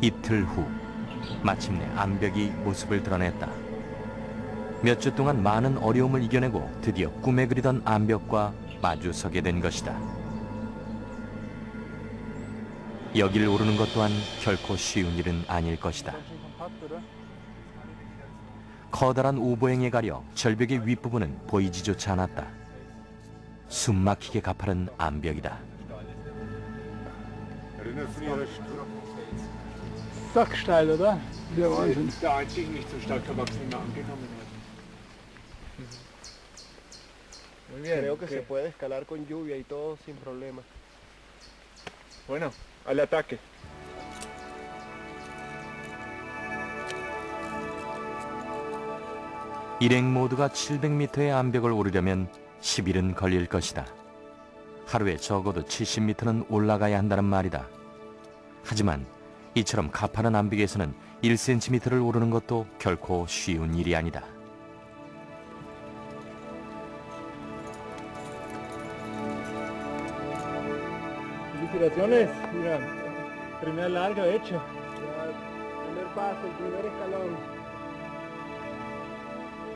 이틀 후 마침내 암벽이 모습을 드러냈다. 몇 주 동안 많은 어려움을 이겨내고 드디어 꿈에 그리던 암벽과 마주서게 된 것이다. 여길 오르는 것 또한 결코 쉬운 일은 아닐 것이다. 커다란 우보행에 가려 절벽의 윗부분은 보이지조차 않았다. 숨막히게 가파른 암벽이다. Sacksteil, oder? Der Wahnsinn. Der einzige nicht so stark gewachsene angenommen hat. Muy bien. Creo que se puede escalar con lluvia y todo sin problema. Bueno, al ataque. 일행 모두가 700m의 암벽을 오르려면 10일은 걸릴 것이다. 하루에 적어도 70m는 올라가야 한다는 말이다. 하지만 이처럼 가파른 암벽에서는 1cm를 오르는 것도 결코 쉬운 일이 아니다. Felicitaciones, mira, primer largo hecho. Ya, primer paso, el primer escalón.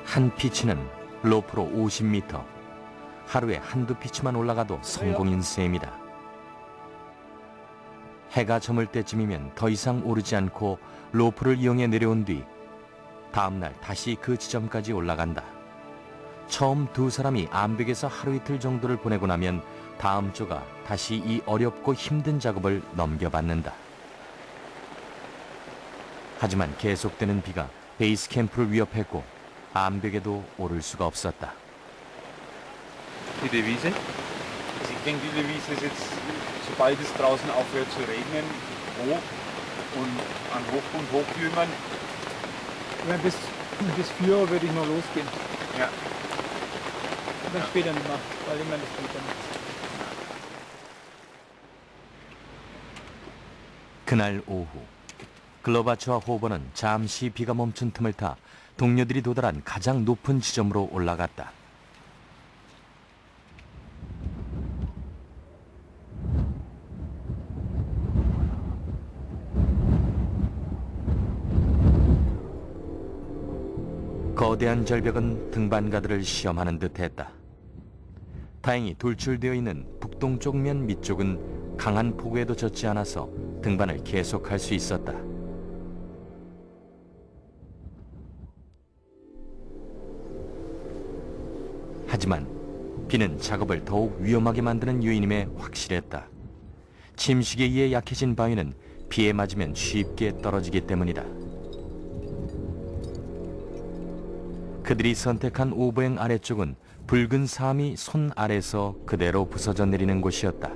한 피치는 로프로 50m. 하루에 한두 피치만 올라가도 성공인 셈이다. 해가 저물 때쯤이면 더 이상 오르지 않고 로프를 이용해 내려온 뒤 다음 날 다시 그 지점까지 올라간다. 처음 두 사람이 암벽에서 하루 이틀 정도를 보내고 나면 다음 주가 다시 이 어렵고 힘든 작업을 넘겨받는다. 하지만 계속되는 비가 베이스 캠프를 위협했고 암벽에도 오를 수가 없었다. Die Devise? Ich denke, die Devise ist jetzt, sobald es draußen aufhört zu regnen, hoch und an Hochpunkt hochklimmen. Ja, bis 4 Uhr würde ich noch losgehen. Ja. Dann später nicht mehr, weil ich meine, das bringt ja nichts. 그날 오후 글로바츠와 호버는 잠시 비가 멈춘 틈을 타 동료들이 도달한 가장 높은 지점으로 올라갔다. 거대한 절벽은 등반가들을 시험하는 듯했다. 다행히 돌출되어 있는 북동쪽 면 밑쪽은 강한 폭우에도 젖지 않아서 등반을 계속할 수 있었다. 하지만 비는 작업을 더욱 위험하게 만드는 요인임에 확실했다. 침식에 의해 약해진 바위는 비에 맞으면 쉽게 떨어지기 때문이다. 그들이 선택한 오보행 아래쪽은 붉은 삶이 손 아래서 그대로 부서져 내리는 곳이었다.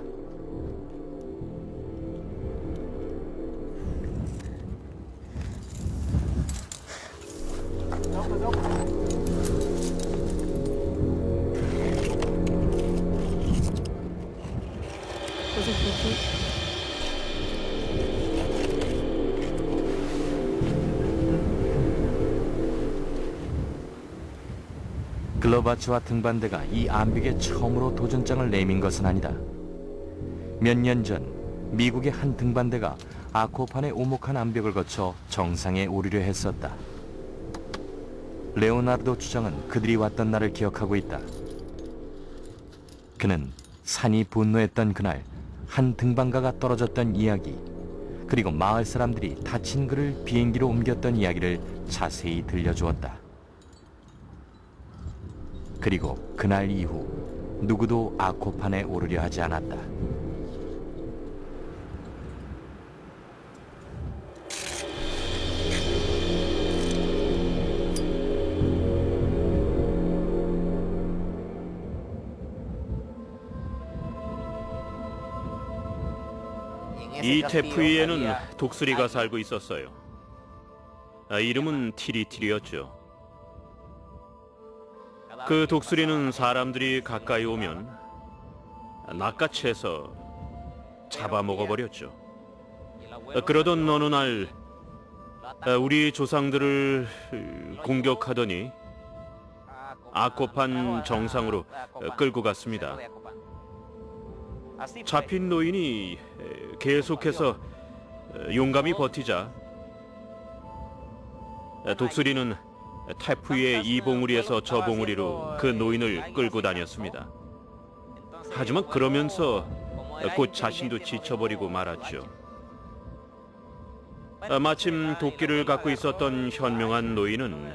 글로바츠와 등반대가 이 암벽에 처음으로 도전장을 내민 것은 아니다. 몇 년 전 미국의 한 등반대가 아코판의 오목한 암벽을 거쳐 정상에 오르려 했었다. 레오나르도 주장은 그들이 왔던 날을 기억하고 있다. 그는 산이 분노했던 그날 한 등반가가 떨어졌던 이야기, 그리고 마을 사람들이 다친 그를 비행기로 옮겼던 이야기를 자세히 들려주었다. 그리고 그날 이후 누구도 아코판에 오르려 하지 않았다. 이 테프위에는 독수리가 살고 있었어요. 이름은 티리티리였죠. 그 독수리는 사람들이 가까이 오면 낚아채서 잡아먹어버렸죠. 그러던 어느 날 우리 조상들을 공격하더니 아코판 정상으로 끌고 갔습니다. 잡힌 노인이 계속해서 용감히 버티자 독수리는 태프의 이 봉우리에서 저 봉우리로 그 노인을 끌고 다녔습니다. 하지만 그러면서 곧 자신도 지쳐버리고 말았죠. 마침 도끼를 갖고 있었던 현명한 노인은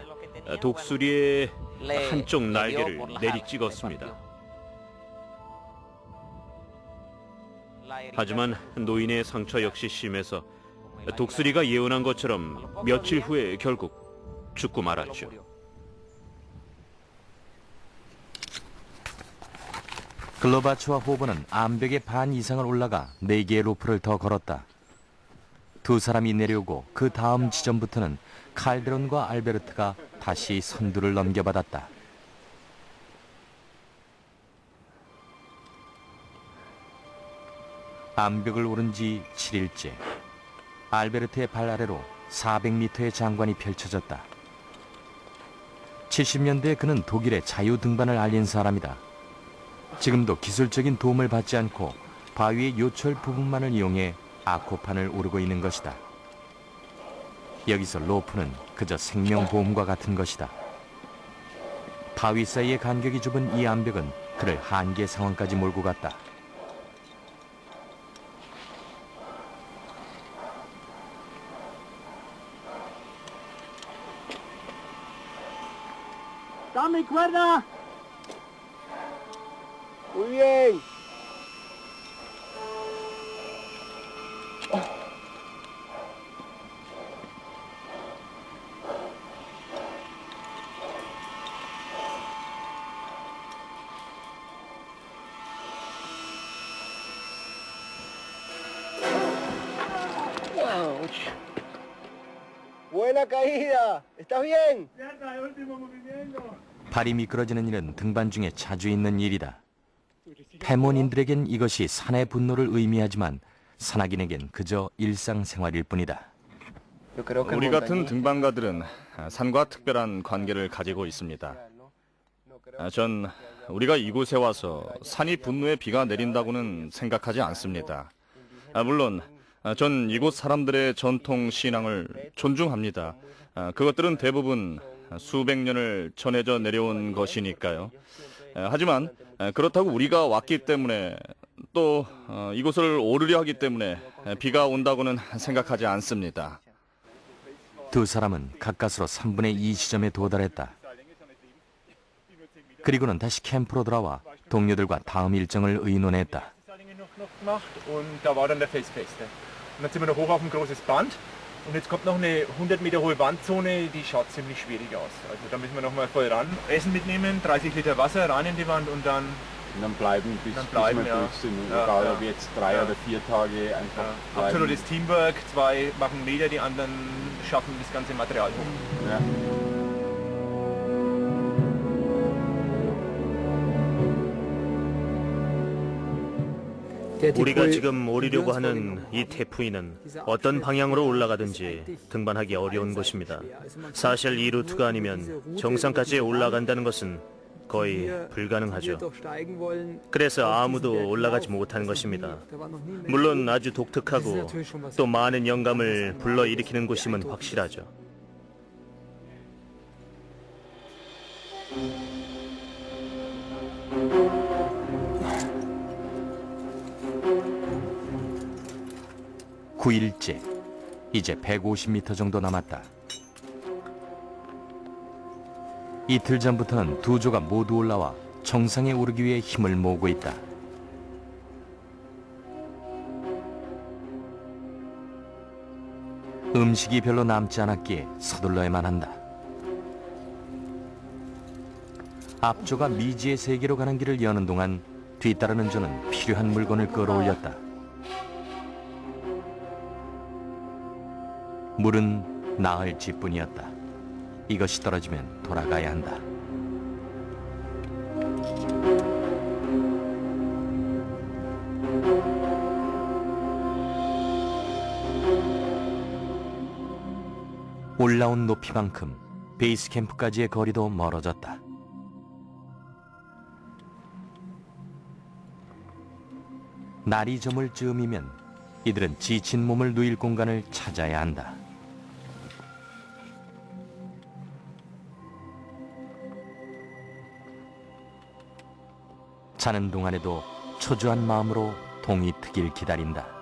독수리의 한쪽 날개를 내리찍었습니다. 하지만 노인의 상처 역시 심해서 독수리가 예언한 것처럼 며칠 후에 결국 죽고 말았죠. 글로바츠와 호버는 암벽의 반 이상을 올라가 4개의 로프를 더 걸었다. 두 사람이 내려오고 그 다음 지점부터는 칼데론과 알베르트가 다시 선두를 넘겨받았다. 암벽을 오른 지 7일째. 알베르트의 발 아래로 400m의 장관이 펼쳐졌다. 70년대에 그는 독일의 자유 등반을 알린 사람이다. 지금도 기술적인 도움을 받지 않고 바위의 요철 부분만을 이용해 아코판을 오르고 있는 것이다. 여기서 로프는 그저 생명보험과 같은 것이다. 바위 사이의 간격이 좁은 이 암벽은 그를 한계 상황까지 몰고 갔다. ¡Dame cuerda! Muy bien. Ouch. Buena caída. ¿Estás bien? 발이 미끄러지는 일은 등반 중에 자주 있는 일이다. 패몬인들에겐 이것이 산의 분노를 의미하지만 산악인에겐 그저 일상생활일 뿐이다. 우리 같은 등반가들은 산과 특별한 관계를 가지고 있습니다. 전 우리가 이곳에 와서 산이 분노의 비가 내린다고는 생각하지 않습니다. 물론 전 이곳 사람들의 전통 신앙을 존중합니다. 그것들은 대부분 수백 년을 전해져 내려온 것이니까요. 하지만 그렇다고 우리가 왔기 때문에 또 이곳을 오르려 하기 때문에 비가 온다고는 생각하지 않습니다. 두 사람은 가까스로 3분의 2 지점에 도달했다. 그리고는 다시 캠프로 돌아와 동료들과 다음 일정을 의논했다. Und da war dann der Felsfeste. Und dann sind wir noch hoch auf ein großes Band. Und jetzt kommt noch eine 100 Meter hohe Wandzone, die schaut ziemlich schwierig aus. Also da müssen wir noch mal voll ran. Essen mitnehmen, 30 Liter Wasser rein in die Wand und dann bleiben, bis wir durch sind. Egal ob jetzt 3 oder 4 Tage einfach bleiben. absolutes Teamwork. 2 machen Meter, die anderen schaffen das ganze Material hoch. Ja. 우리가 지금 오르려고 하는 이 태프인은 어떤 방향으로 올라가든지 등반하기 어려운 곳입니다. 사실 이 루트가 아니면 정상까지 올라간다는 것은 거의 불가능하죠. 그래서 아무도 올라가지 못하는 것입니다. 물론 아주 독특하고 또 많은 영감을 불러일으키는 곳임은 확실하죠. (9일째) 이제 150m 정도 남았다. 이틀 전부터는 두 조가 모두 올라와 정상에 오르기 위해 힘을 모으고 있다. 음식이 별로 남지 않았기에 서둘러야만 한다. 앞조가 미지의 세계로 가는 길을 여는 동안 뒤따르는 조는 필요한 물건을 끌어올렸다. 물은 나을 집뿐이었다. 이것이 떨어지면 돌아가야 한다. 올라온 높이만큼 베이스 캠프까지의 거리도 멀어졌다. 날이 저물 즈음이면 이들은 지친 몸을 누일 공간을 찾아야 한다. 자는 동안에도 초조한 마음으로 동이 트길 기다린다.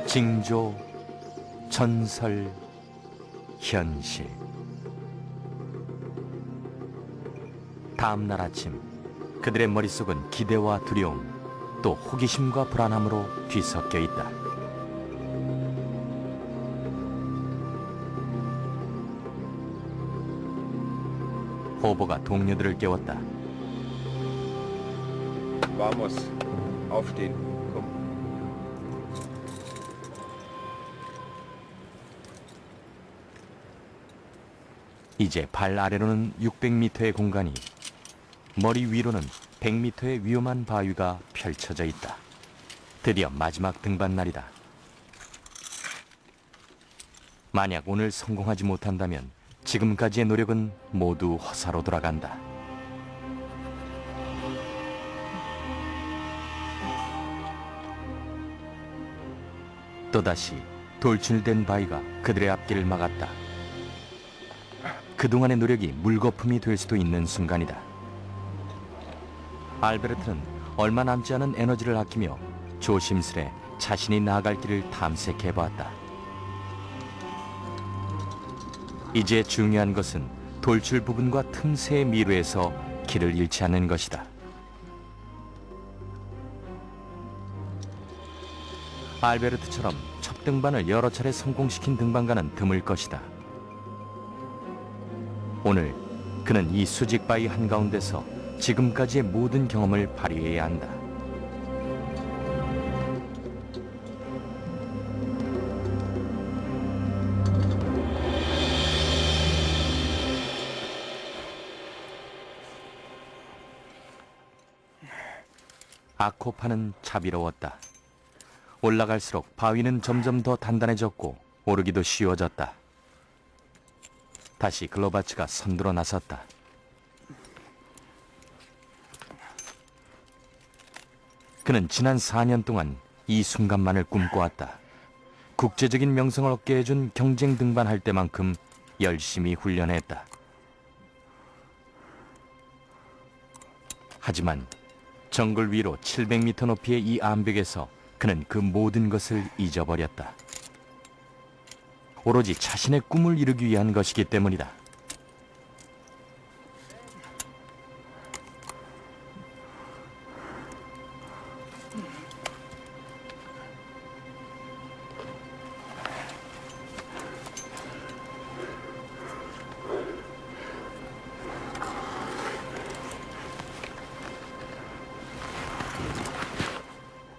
징조, 전설, 현실. 다음 날 아침, 그들의 머릿속은 기대와 두려움, 또 호기심과 불안함으로 뒤섞여 있다. 호버가 동료들을 깨웠다. Vamos, aufstehen, komm. 이제 발 아래로는 600m의 공간이, 머리 위로는 100m의 위험한 바위가 펼쳐져 있다. 드디어 마지막 등반 날이다. 만약 오늘 성공하지 못한다면 지금까지의 노력은 모두 허사로 돌아간다. 또다시 돌출된 바위가 그들의 앞길을 막았다. 그동안의 노력이 물거품이 될 수도 있는 순간이다. 알베르트는 얼마 남지 않은 에너지를 아끼며 조심스레 자신이 나아갈 길을 탐색해보았다. 이제 중요한 것은 돌출 부분과 틈새의 미루에서 길을 잃지 않는 것이다. 알베르트처럼 첫 등반을 여러 차례 성공시킨 등반가는 드물 것이다. 오늘 그는 이 수직바위 한가운데서 지금까지의 모든 경험을 발휘해야 한다. 아코파는 자비로웠다. 올라갈수록 바위는 점점 더 단단해졌고 오르기도 쉬워졌다. 다시 글로바츠가 선두로 나섰다. 그는 지난 4년 동안 이 순간만을 꿈꿔왔다. 국제적인 명성을 얻게 해준 경쟁 등반할 때만큼 열심히 훈련했다. 하지만 정글 위로 700m 높이의 이 암벽에서 그는 그 모든 것을 잊어버렸다. 오로지 자신의 꿈을 이루기 위한 것이기 때문이다.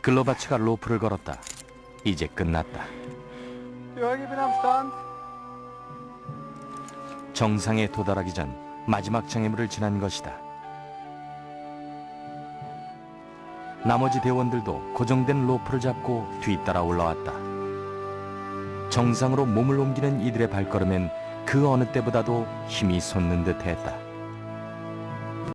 글로바츠가 로프를 걸었다. 이제 끝났다. 정상에 도달하기 전 마지막 장애물을 지난 것이다. 나머지 대원들도 고정된 로프를 잡고 뒤따라 올라왔다. 정상으로 몸을 옮기는 이들의 발걸음엔 그 어느 때보다도 힘이 솟는 듯했다.